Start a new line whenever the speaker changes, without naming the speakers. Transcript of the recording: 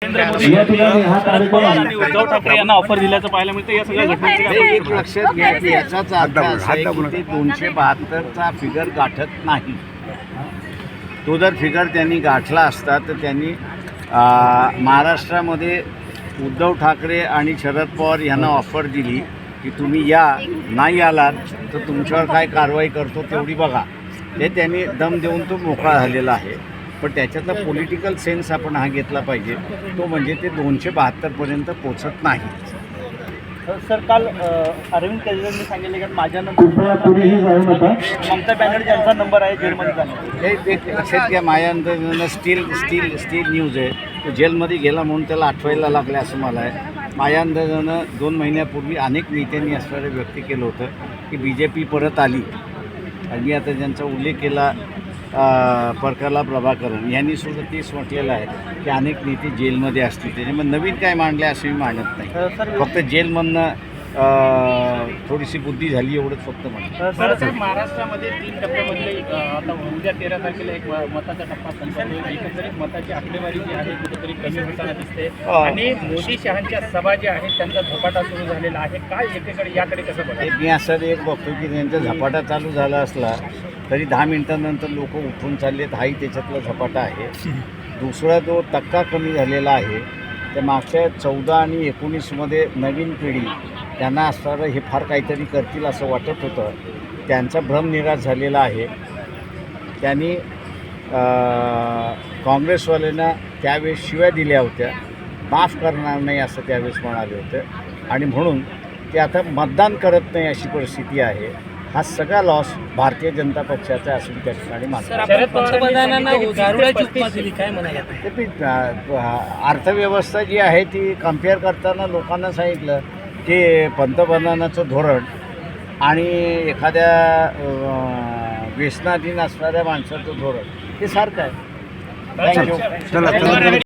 आणि उद्धव ठाकरे यांना ऑफर दिल्याचं पाहायला मिळतं. या सगळ्या घटनेची
एक लक्षात घ्या की याचाच अर्थ असा आहे की ते 272चा फिगर गाठत नाही. तो जर फिगर त्यांनी गाठला असता तर त्यांनी महाराष्ट्रामध्ये उद्धव ठाकरे आणि शरद पवार यांना ऑफर दिली की तुम्ही या, नाही आलात तर तुमच्यावर काय कारवाई करतो तेवढी बघा. हे त्यांनी दम देऊन तो मोकळा झालेला आहे. पण त्याच्यातला पॉलिटिकल सेन्स आपण हा घेतला पाहिजे, तो म्हणजे ते 272पर्यंत पोचत नाही.
सर, काल अरविंद केजरीवालांनी सांगितले की माझ्या नंतर ममता बॅनर्जी यांचा नंबर आहे जेलमध्ये जाणार.
हे एक लक्षात घ्या, माझ्या अंदाजानं स्टील न्यूज आहे. तो जेलमध्ये गेला म्हणून त्याला आठवायला लागलं असं मला आहे. माझ्या अंदाजानं 2 महिन्यापूर्वी अनेक नेत्यांनी असणारे व्यक्त केलं होतं की BJP परत आली. आणि मी आता ज्यांचा उल्लेख केला परकरला प्रभाकरन यांनी सुद्धा तेच म्हटलेलं आहे की अनेक नेते जेलमध्ये असतील. त्याच्यामुळे नवीन काय मांडले असं मी मानत नाही. फक्त जेलमधनं थोडीशी बुद्धी झाली एवढंच फक्त म्हणतो.
सर, महाराष्ट्रामध्ये 3 टप्प्यामधले आता उद्या 13 तारखेला एक मताचा टप्पा संपतो. एकंदरीत मताची आकडेवारी जी आहे कुठेतरी कमी होताना दिसते. आणि मोदी शहांच्या सभा ज्या आहेत त्यांचा झपाटा सुरू झालेला आहे. काय एकेकडे याकडे कसं बघा?
मी असं एक बघतो की त्यांचा झपाटा चालू झाला असला तरी 10 मिनिटांनंतर लोक उठून चाललेत, हाही त्याच्यातला झपाटा आहे. दुसरा जो टक्का कमी झालेला आहे त्या मागच्या 14 आणि 19मध्ये नवीन पिढी त्यांना असणारं हे फार काहीतरी करतील असं वाटत होतं. त्यांचा भ्रम निराश झालेला आहे. त्यांनी काँग्रेसवाल्यांना त्यावेळेस शिव्या दिल्या होत्या, माफ करणार नाही असं त्यावेळेस म्हणाले होते. आणि म्हणून ते आता मतदान करत नाही अशी परिस्थिती आहे. हा सगळा लॉस भारतीय जनता पक्षाचा असून त्या ठिकाणी अर्थव्यवस्था जी आहे ती कम्पेअर करताना लोकांना सांगितलं की पंतप्रधानाचं धोरण आणि एखाद्या व्यसनाधीन असणाऱ्या माणसाचं धोरण हे सारखं आहे. थँक्यू.